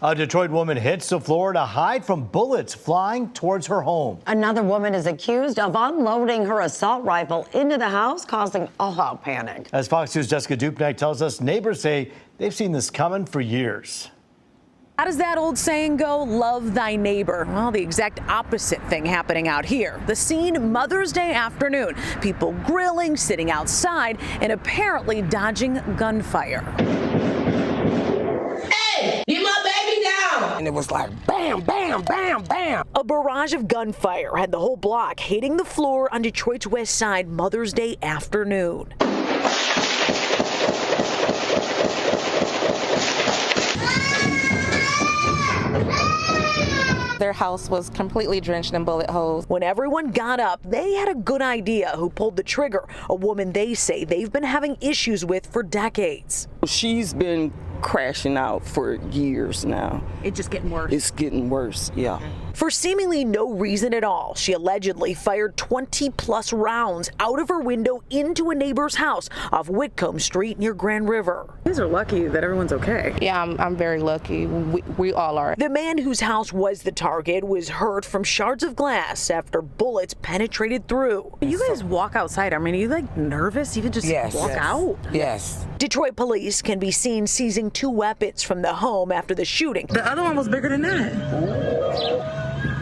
A Detroit woman hits the floor to hide from bullets flying towards her home. Another woman is accused of unloading her assault rifle into the house, causing all-out panic. As Fox News' Jessica Dupnack tells us, neighbors say they've seen this coming for years. How does that old saying go? Love thy neighbor. Well, the exact opposite thing happening out here. The scene Mother's Day afternoon. People grilling, sitting outside, and apparently dodging gunfire. Hey, get my baby down! And it was like bam, bam, bam, bam. A barrage of gunfire had the whole block hitting the floor on Detroit's West Side Mother's Day afternoon. Their house was completely drenched in bullet holes. When everyone got up, they had a good idea who pulled the trigger, a woman they say they've been having issues with for decades. She's been crashing out for years now. It's just getting worse. It's getting worse, yeah. For seemingly no reason at all, she allegedly fired 20-plus rounds out of her window into a neighbor's house off Whitcomb Street near Grand River. You guys are lucky that everyone's okay. Yeah, I'm very lucky. We all are. The man whose house was the target was hurt from shards of glass after bullets penetrated through. You guys walk outside. I mean, are you like nervous? You can just walk out? Yes. Detroit police can be seen seizing 2 weapons from the home after the shooting. The other one was bigger than that.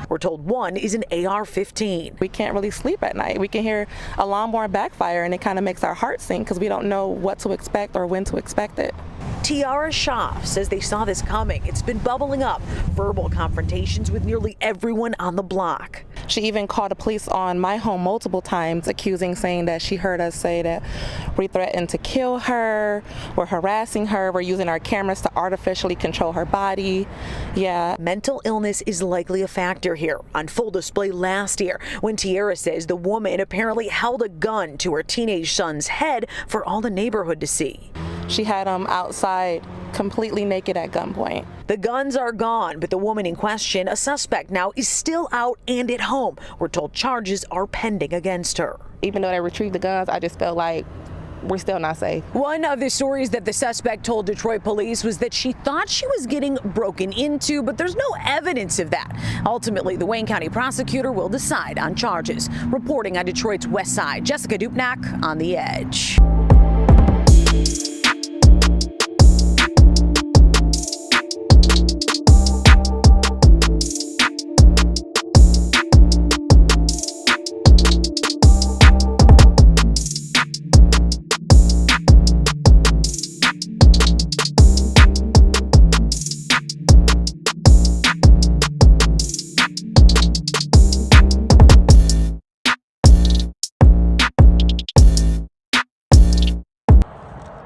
We're told one is an AR-15. We can't really sleep at night. We can hear a lawnmower backfire and it kind of makes our heart sink because we don't know what to expect or when to expect it. Tiara Schaaf says they saw this coming. It's been bubbling up. Verbal confrontations with nearly everyone on the block. She even called the police on my home multiple times, saying that she heard us say that we threatened to kill her, we're harassing her, we're using our cameras to artificially control her body. Yeah. Mental illness is likely a factor here. On full display last year, when Tiara says the woman apparently held a gun to her teenage son's head for all the neighborhood to see. She had him outside completely naked at gunpoint. The guns are gone, but the woman in question, a suspect now, is still out and at home. We're told charges are pending against her. Even though they retrieved the guns, I just felt like we're still not safe. One of the stories that the suspect told Detroit police was that she thought she was getting broken into, but there's no evidence of that. Ultimately, the Wayne County prosecutor will decide on charges. Reporting on Detroit's West Side, Jessica Dupnack on The Edge.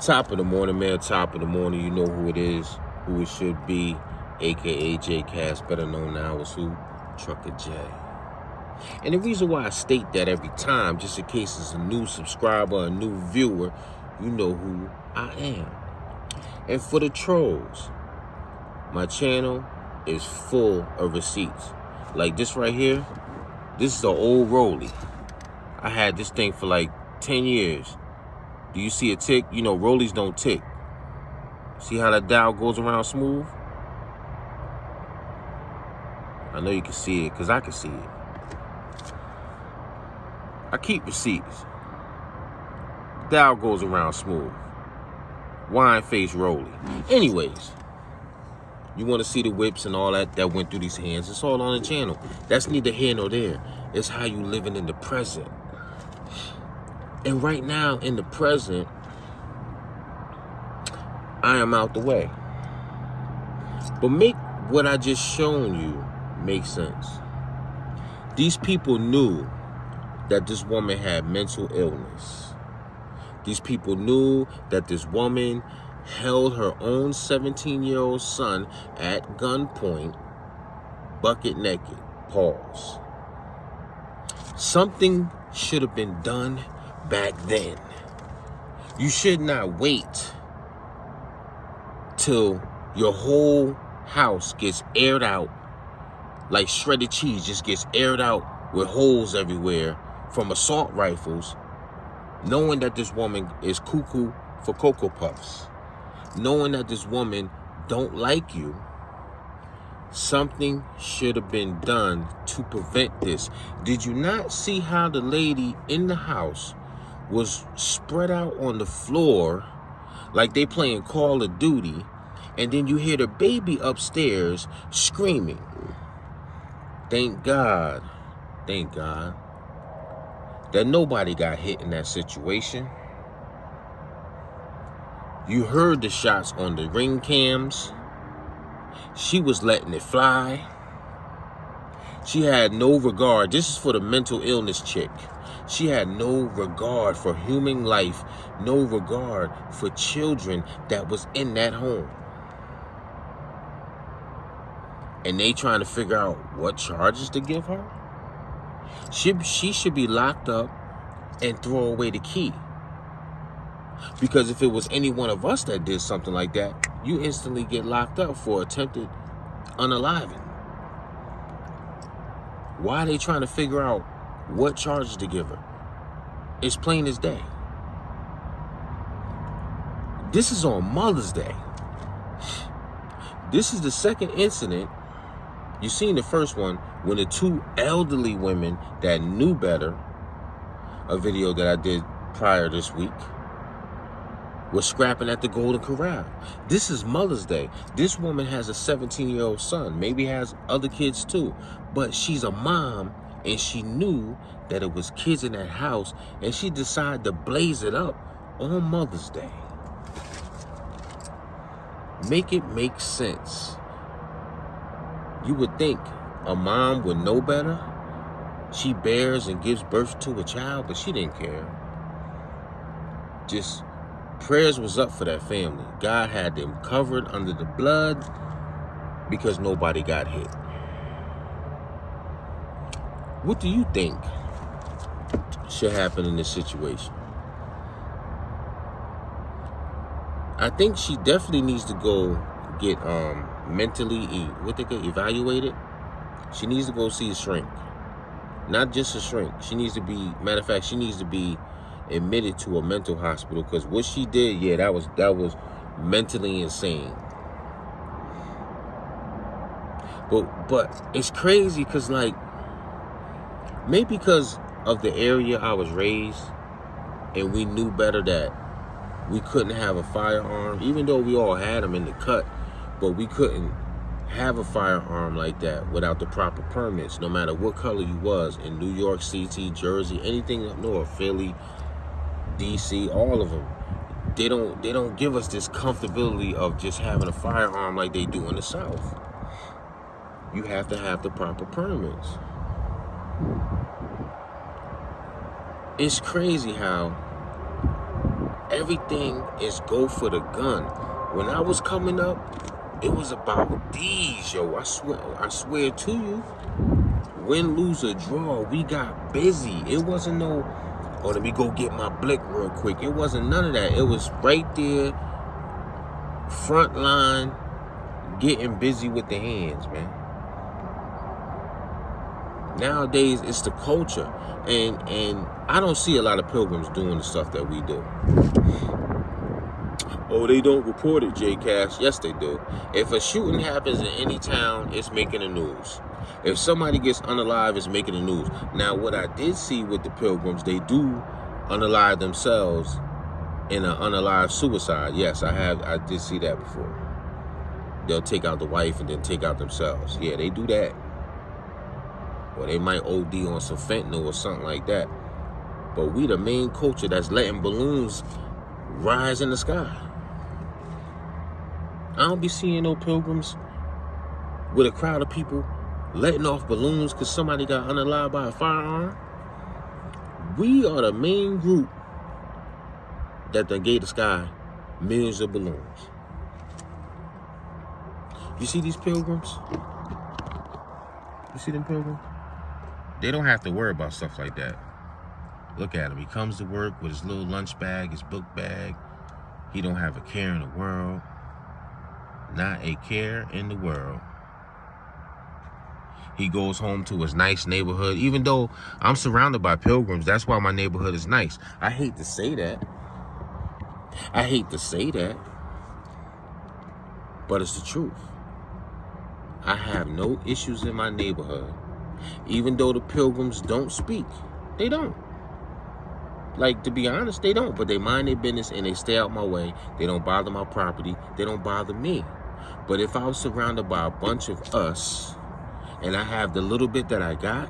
Top of the morning, man. Top of the morning. You know who it is, who it should be, aka J Cass, better known now as who? Trucker J. And the reason why I state that every time, just in case it's a new subscriber, a new viewer, you know who I am. And for the trolls, my channel is full of receipts. Like this right here, this is the old Rolly. I had this thing for like 10 years. Do you see a tick? You know, Rollies don't tick. See how that dial goes around smooth? I know you can see it, because I can see it. I keep receipts. Dial goes around smooth. Wine face Rolly. Anyways, you want to see the whips and all that went through these hands. It's all on the channel. That's neither here nor there. It's how you living in the present. And right now, in the present, I am out the way. But make what I just shown you make sense. These people knew that this woman had mental illness. These people knew that this woman held her own 17-year-old son at gunpoint, bucket naked. Pause. Something should have been done back then. You should not wait till your whole house gets aired out like shredded cheese, just gets aired out with holes everywhere from assault rifles, knowing that this woman is cuckoo for Cocoa Puffs, knowing that this woman don't like you, Something should have been done to prevent this. Did you not see how the lady in the house was spread out on the floor like they playing Call of Duty, and then you hear the baby upstairs screaming? Thank God that nobody got hit in that situation. You heard the shots on the ring cams. She was letting it fly. She had no regard. This is for the mental illness chick. She had no regard for human life, no regard for children that was in that home. And they trying to figure out what charges to give her. She should be locked up and throw away the key. Because if it was any one of us that did something like that, you instantly get locked up for attempted unaliving. Why are they trying to figure out what charges to give her? It's plain as day. This is on Mother's Day. This is the second incident. You seen the first one when the two elderly women that knew better, a video that I did prior this week, was scrapping at the Golden Corral. This is Mother's Day. This woman has a 17-year-old son, maybe has other kids too, but she's a mom and she knew that it was kids in that house, and she decided to blaze it up on Mother's Day. Make it make sense. You would think a mom would know better. She bears and gives birth to a child, but she didn't care. Just prayers was up for that family. God had them covered under the blood because nobody got hit. What do you think should happen in this situation? I think she definitely needs to go get mentally evaluated. She needs to go see a shrink. Not just a shrink. She needs to be, matter of fact, she needs to be admitted to a mental hospital, because what she did, yeah, that was mentally insane. But it's crazy because, like, maybe because of the area I was raised and we knew better that we couldn't have a firearm, even though we all had them in the cut, but we couldn't have a firearm like that without the proper permits, no matter what color you was, in New York City, Jersey, anything up north, Philly, DC, all of them. They don't give us this comfortability of just having a firearm like they do in the South. You have to have the proper permits. It's crazy how everything is go for the gun. When I was coming up, it was about these, yo. I swear to you, win, lose, or draw, we got busy. It wasn't no, oh, let me go get my blick real quick. It wasn't none of that. It was right there, front line, getting busy with the hands, man. Nowadays, it's the culture. And I don't see a lot of pilgrims doing the stuff that we do. Oh, they don't report it, J-Cash. Yes, they do. If a shooting happens in any town, it's making the news. If somebody gets unalive, it's making the news. Now, what I did see with the pilgrims, they do unalive themselves in an unalive suicide. Yes, I did see that before. They'll take out the wife and then take out themselves. Yeah, they do that. Or they might OD on some fentanyl or something like that. But we the main culture that's letting balloons rise in the sky. I don't be seeing no pilgrims with a crowd of people letting off balloons because somebody got unalived by a firearm. We are the main group that done gave the sky millions of balloons. You see these pilgrims? You see them pilgrims? They don't have to worry about stuff like that. Look at him. He comes to work with his little lunch bag, his book bag. He don't have a care in the world. Not a care in the world. He goes home to his nice neighborhood. Even though I'm surrounded by pilgrims, that's why my neighborhood is nice. I hate to say that. But it's the truth. I have no issues in my neighborhood. Even though the Pilgrims don't speak. They don't. Like, to be honest, they don't. But they mind their business and they stay out my way. They don't bother my property. They don't bother me. But if I was surrounded by a bunch of us and I have the little bit that I got,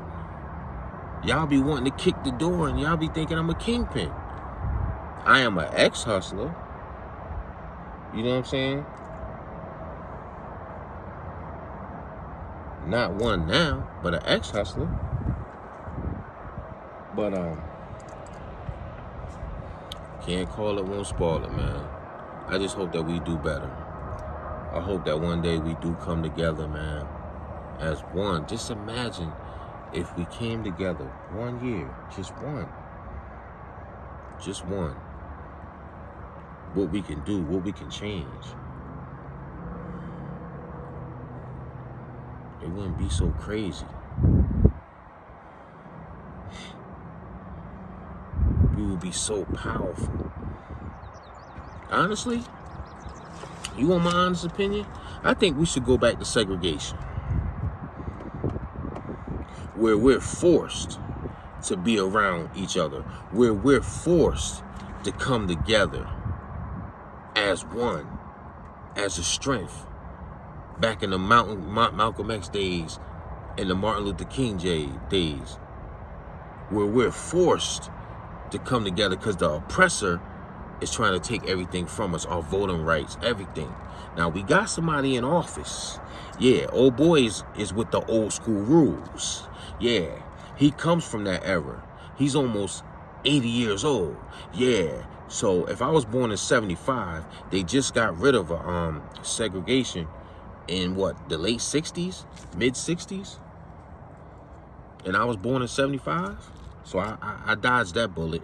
y'all be wanting to kick the door and y'all be thinking I'm a kingpin. I am an ex-hustler. You know what I'm saying? Not one now, but an ex-hustler. But can't call it, won't spoil it, man. I just hope that we do better. I hope that one day we do come together, man, as one. Just imagine if we came together 1 year, just one. What we can do, what we can change. It wouldn't be so crazy. We would be so powerful. Honestly, you want my honest opinion? I think we should go back to segregation, where we're forced to be around each other, where we're forced to come together as one, as a strength. Back in the Malcolm X days and the Martin Luther King days, where we're forced to come together because the oppressor is trying to take everything from us, our voting rights, everything. Now, we got somebody in office. Yeah, old boy is with the old school rules. Yeah, he comes from that era. He's almost 80 years old. Yeah, so if I was born in 75, they just got rid of segregation in the late 60s, mid 60s, and I was born in 75, so I dodged that bullet.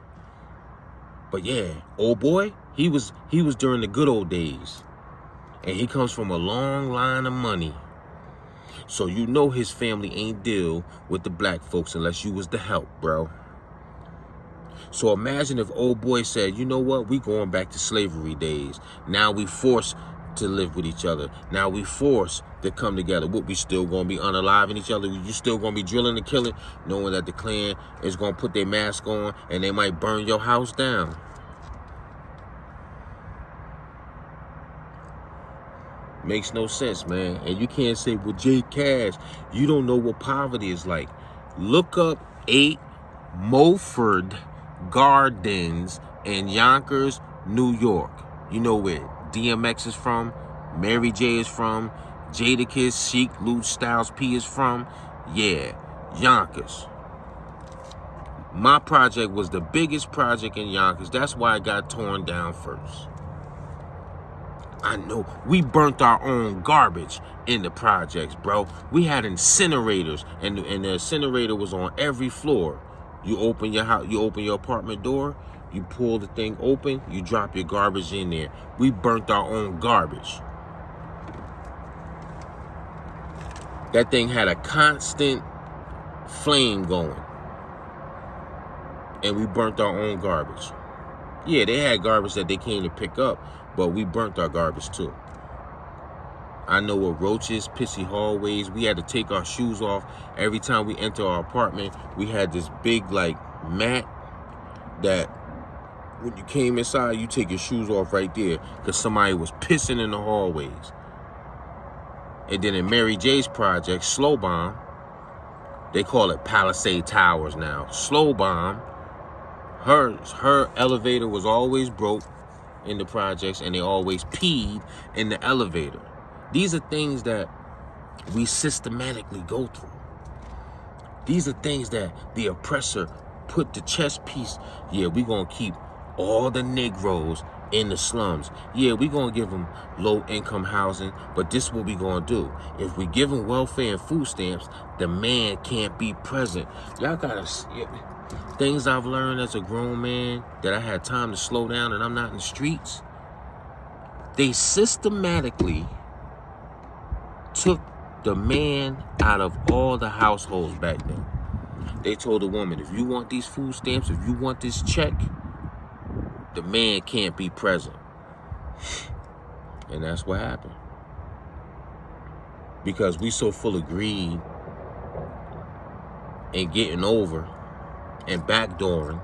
But yeah, old boy, he was during the good old days, and he comes from a long line of money, so you know his family ain't deal with the black folks unless you was the help, bro. So imagine if old boy said, you know what, we going back to slavery days. Now we forced to live with each other. Now we forced to come together. What, we still gonna be unaliving each other? You still gonna be drilling and killing, knowing that the Klan is gonna put their mask on and they might burn your house down? Makes no sense, man. And you can't say, well, Jay Cash, you don't know what poverty is like. Look up 8 Mulford Gardens in Yonkers, New York. You know where DMX is from, Mary J is from, Jadakiss, Chic, Luke, Styles P is from. Yeah, Yonkers. My project was the biggest project in Yonkers. That's why it got torn down first. I know. We burnt our own garbage in the projects, bro. We had incinerators, and the incinerator was on every floor. You open your house, you open your apartment door, you pull the thing open, you drop your garbage in there. We burnt our own garbage. That thing had a constant flame going. And we burnt our own garbage. Yeah, they had garbage that they came to pick up, but we burnt our garbage too. I know what roaches, pissy hallways, we had to take our shoes off. Every time we enter our apartment, we had this big mat that when you came inside, you take your shoes off right there because somebody was pissing in the hallways. And then in Mary J's project, Slow Bomb, they call it Palisade Towers now. Slow Bomb, her elevator was always broke in the projects, and they always peed in the elevator. These are things that we systematically go through. These are things that the oppressor put the chess piece. Yeah, we're going to keep all the Negroes in the slums. Yeah, we're going to give them low-income housing, but this is what we're going to do. If we give them welfare and food stamps, the man can't be present. Y'all got to... Things I've learned as a grown man that I had time to slow down and I'm not in the streets. They systematically took the man out of all the households back then. They told the woman, if you want these food stamps, if you want this check, the man can't be present. And that's what happened. because we so full of greed and getting over and backdooring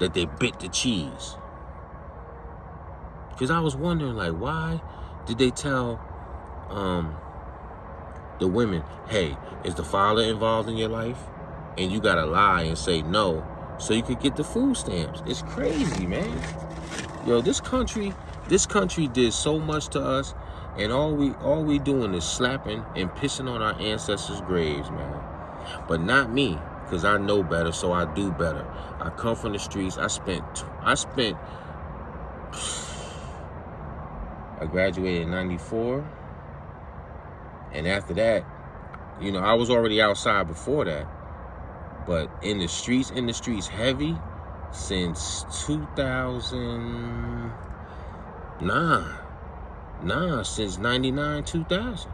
that they bit the cheese. Because I was wondering, like, why did they tell the women, hey, is the father involved in your life? And you gotta lie and say no so you could get the food stamps. It's crazy, man. Yo, this country did so much to us, and all we doing is slapping and pissing on our ancestors' graves, man. But not me, because I know better, so I do better. I come from the streets. I graduated in 94. And after that, you know, I was already outside before that. But in the streets heavy since 2009. Since 99, 2000.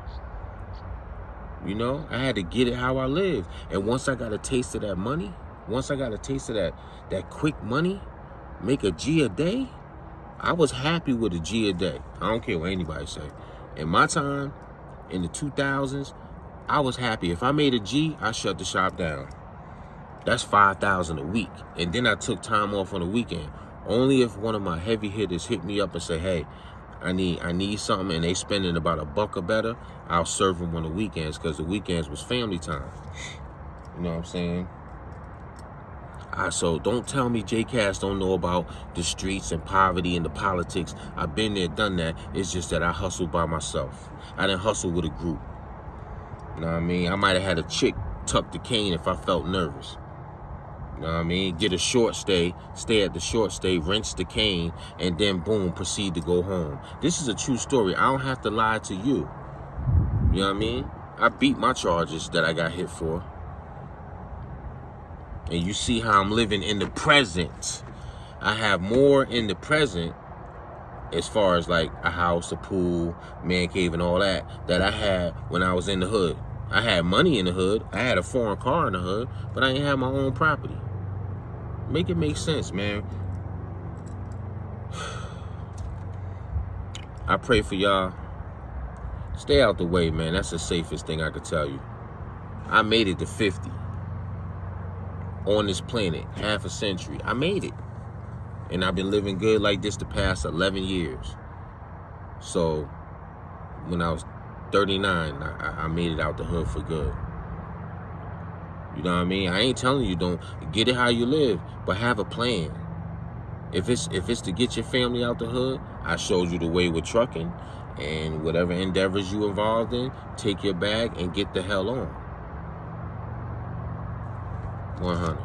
You know, I had to get it how I lived. And once I got a taste of that money, once I got a taste of that quick money, make a G a day, I was happy with a G a day. I don't care what anybody say. In my time, in the 2000s, I was happy. If I made a G, I shut the shop down. That's $5,000 a week. And then I took time off on the weekend. Only if one of my heavy hitters hit me up and say, hey, I need something, and they spending about $1 or better, I'll serve them on the weekends, because the weekends was family time. You know what I'm saying? So don't tell me J-Cast don't know about the streets and poverty and the politics. I've been there, done that. It's just that I hustled by myself. I didn't hustle with a group. You know what I mean? I might have had a chick tuck the cane if I felt nervous. You know what I mean? Get a short stay at the short stay, rinse the cane, and then boom, proceed to go home. This is a true story. I don't have to lie to you. You know what I mean? I beat my charges that I got hit for. And you see how I'm living in the present. I have more in the present as far as like a house, a pool, man cave, and all that I had when I was in the hood. I had money in the hood. I had a foreign car in the hood, but I didn't have my own property. Make it make sense, man. I pray for y'all. Stay out the way, man. That's the safest thing I could tell you. I made it to 50. On this planet, half a century. I made it. And I've been living good like this the past 11 years. So, when I was 39, I made it out the hood for good. You know what I mean? I ain't telling you don't get it how you live, but have a plan. If it's to get your family out the hood, I showed you the way with trucking, and whatever endeavors you involved in, take your bag and get the hell on. 100.